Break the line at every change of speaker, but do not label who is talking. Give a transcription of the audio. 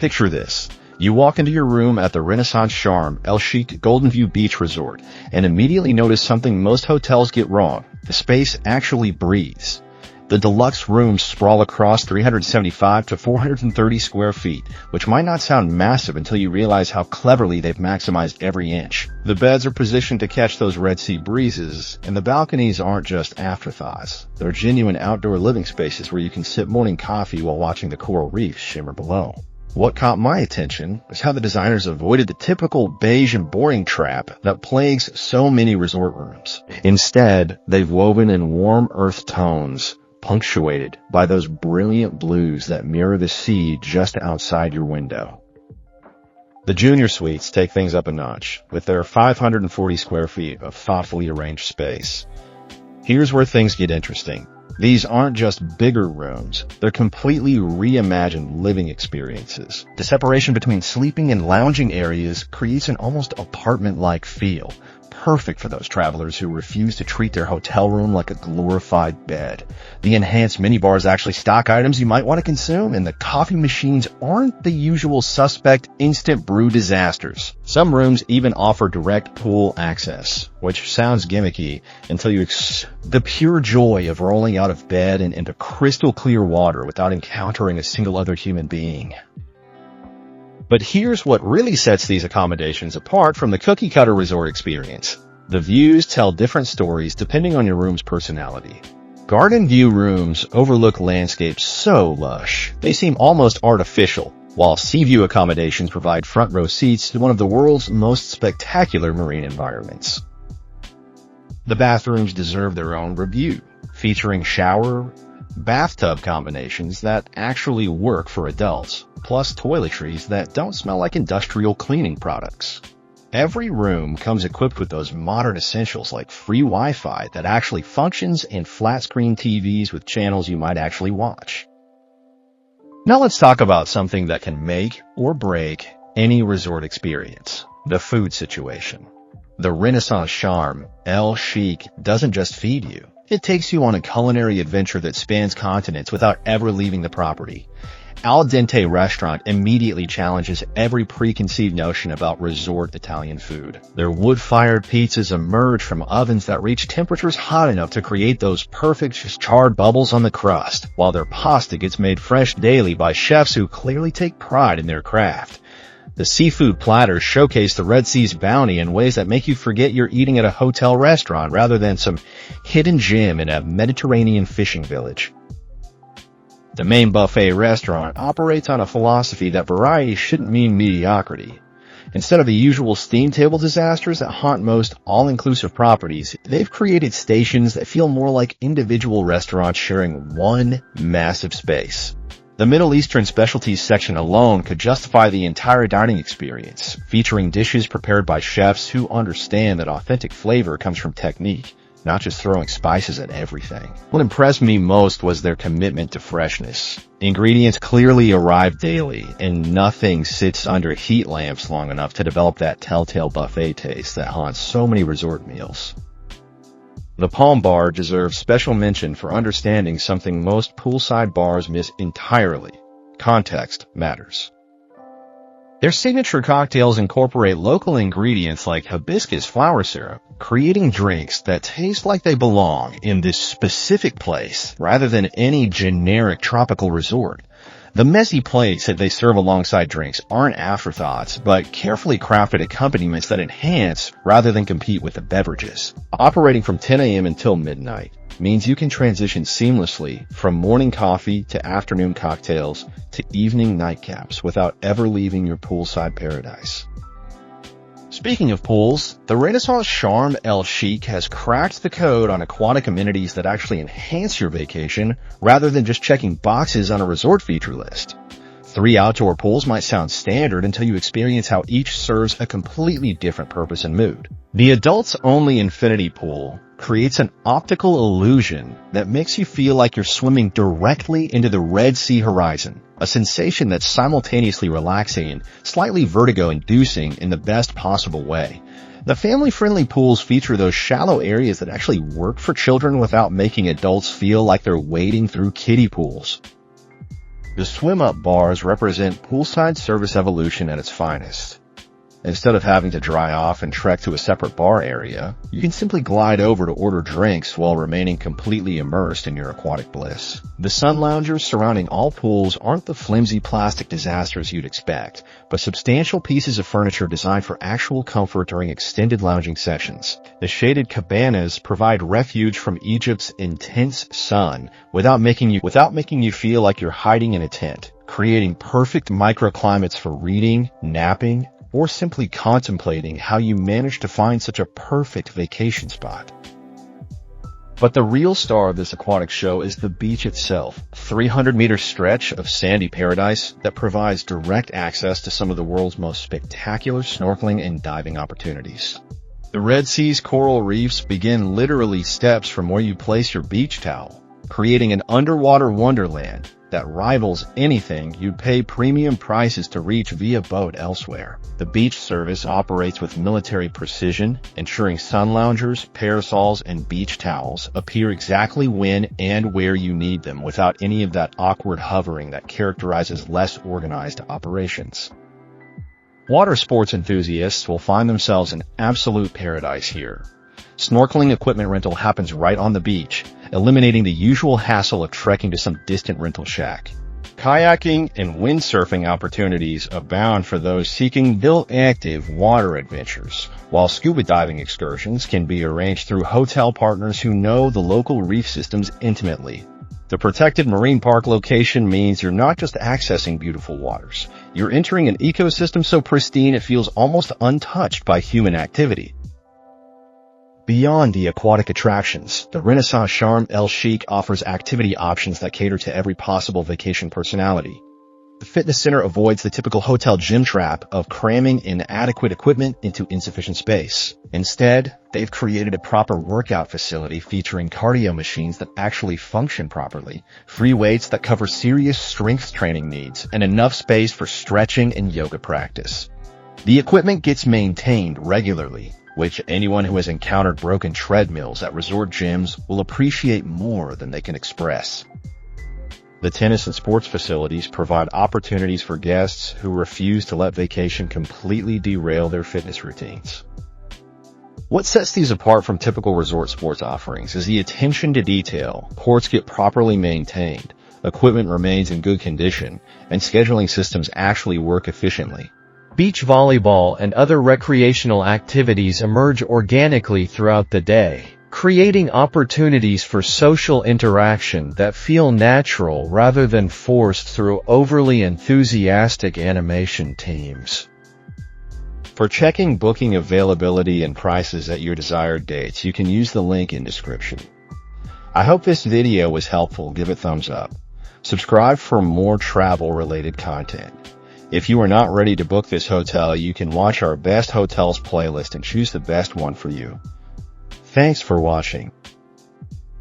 Picture this. You walk into your room at the Renaissance Sharm El Sheikh Golden View Beach Resort and immediately notice something most hotels get wrong. The space actually breathes. The deluxe rooms sprawl across 375 to 430 square feet, which might not sound massive until you realize how cleverly they've maximized every inch. The beds are positioned to catch those Red Sea breezes, and the balconies aren't just afterthoughts. They're genuine outdoor living spaces where you can sip morning coffee while watching the coral reefs shimmer below. What caught my attention is how the designers avoided the typical beige and boring trap that plagues so many resort rooms. Instead, they've woven in warm earth tones, punctuated by those brilliant blues that mirror the sea just outside your window. The junior suites take things up a notch, with their 540 square feet of thoughtfully arranged space. Here's where things get interesting. These aren't just bigger rooms, they're completely reimagined living experiences. The separation between sleeping and lounging areas creates an almost apartment-like feel, perfect for those travelers who refuse to treat their hotel room like a glorified bed. The enhanced minibars actually stock items you might want to consume, and the coffee machines aren't the usual suspect instant brew disasters. Some rooms even offer direct pool access, which sounds gimmicky until you the pure joy of rolling out of bed and into crystal clear water without encountering a single other human being. But here's what really sets these accommodations apart from the cookie-cutter resort experience. The views tell different stories depending on your room's personality. Garden view rooms overlook landscapes so lush, they seem almost artificial, while sea view accommodations provide front row seats to one of the world's most spectacular marine environments. The bathrooms deserve their own review, featuring shower, bathtub combinations that actually work for adults, plus toiletries that don't smell like industrial cleaning products. Every room comes equipped with those modern essentials like free Wi-Fi that actually functions and flat-screen TVs with channels you might actually watch. Now let's talk about something that can make or break any resort experience: the food situation. The Renaissance Sharm El Sheikh doesn't just feed you. It takes you on a culinary adventure that spans continents without ever leaving the property. Al Dente Restaurant immediately challenges every preconceived notion about resort Italian food. Their wood-fired pizzas emerge from ovens that reach temperatures hot enough to create those perfect charred bubbles on the crust, while their pasta gets made fresh daily by chefs who clearly take pride in their craft. The seafood platters showcase the Red Sea's bounty in ways that make you forget you're eating at a hotel restaurant rather than some hidden gem in a Mediterranean fishing village. The main buffet restaurant operates on a philosophy that variety shouldn't mean mediocrity. Instead of the usual steam table disasters that haunt most all-inclusive properties, they've created stations that feel more like individual restaurants sharing one massive space. The Middle Eastern specialties section alone could justify the entire dining experience, featuring dishes prepared by chefs who understand that authentic flavor comes from technique, not just throwing spices at everything. What impressed me most was their commitment to freshness. Ingredients clearly arrive daily, and nothing sits under heat lamps long enough to develop that telltale buffet taste that haunts so many resort meals. The Palm Bar deserves special mention for understanding something most poolside bars miss entirely: context matters. Their signature cocktails incorporate local ingredients like hibiscus flower syrup, creating drinks that taste like they belong in this specific place rather than any generic tropical resort. The messy plates that they serve alongside drinks aren't afterthoughts, but carefully crafted accompaniments that enhance rather than compete with the beverages. Operating from 10 a.m. until midnight means you can transition seamlessly from morning coffee to afternoon cocktails to evening nightcaps without ever leaving your poolside paradise. Speaking of pools, the Renaissance Sharm El Sheikh has cracked the code on aquatic amenities that actually enhance your vacation rather than just checking boxes on a resort feature list. 3 outdoor pools might sound standard until you experience how each serves a completely different purpose and mood. The adults-only infinity pool creates an optical illusion that makes you feel like you're swimming directly into the Red Sea horizon, a sensation that's simultaneously relaxing and slightly vertigo-inducing in the best possible way. The family-friendly pools feature those shallow areas that actually work for children without making adults feel like they're wading through kiddie pools. The swim-up bars represent poolside service evolution at its finest. Instead of having to dry off and trek to a separate bar area, you can simply glide over to order drinks while remaining completely immersed in your aquatic bliss. The sun loungers surrounding all pools aren't the flimsy plastic disasters you'd expect, but substantial pieces of furniture designed for actual comfort during extended lounging sessions. The shaded cabanas provide refuge from Egypt's intense sun without making you feel like you're hiding in a tent, creating perfect microclimates for reading, napping, or simply contemplating how you managed to find such a perfect vacation spot. But the real star of this aquatic show is the beach itself, a 300-meter stretch of sandy paradise that provides direct access to some of the world's most spectacular snorkeling and diving opportunities. The Red Sea's coral reefs begin literally steps from where you place your beach towel, creating an underwater wonderland that rivals anything you'd pay premium prices to reach via boat elsewhere. The beach service operates with military precision, ensuring sun loungers, parasols, and beach towels appear exactly when and where you need them without any of that awkward hovering that characterizes less organized operations. Water sports enthusiasts will find themselves in absolute paradise here. Snorkeling equipment rental happens right on the beach, eliminating the usual hassle of trekking to some distant rental shack. Kayaking and windsurfing opportunities abound for those seeking active water adventures, while scuba diving excursions can be arranged through hotel partners who know the local reef systems intimately. The protected marine park location means you're not just accessing beautiful waters, you're entering an ecosystem so pristine it feels almost untouched by human activity. Beyond the aquatic attractions, the Renaissance Sharm El Sheikh offers activity options that cater to every possible vacation personality. The fitness center avoids the typical hotel gym trap of cramming inadequate equipment into insufficient space. Instead, they've created a proper workout facility featuring cardio machines that actually function properly, free weights that cover serious strength training needs, and enough space for stretching and yoga practice. The equipment gets maintained regularly, which anyone who has encountered broken treadmills at resort gyms will appreciate more than they can express. The tennis and sports facilities provide opportunities for guests who refuse to let vacation completely derail their fitness routines. What sets these apart from typical resort sports offerings is the attention to detail. Courts get properly maintained, equipment remains in good condition, and scheduling systems actually work efficiently.
Beach volleyball and other recreational activities emerge organically throughout the day, creating opportunities for social interaction that feel natural rather than forced through overly enthusiastic animation teams.
For checking booking availability and prices at your desired dates, you can use the link in description. I hope this video was helpful. Give it a thumbs up. Subscribe for more travel-related content. If you are not ready to book this hotel, you can watch our best hotels playlist and choose the best one for you. Thanks for watching.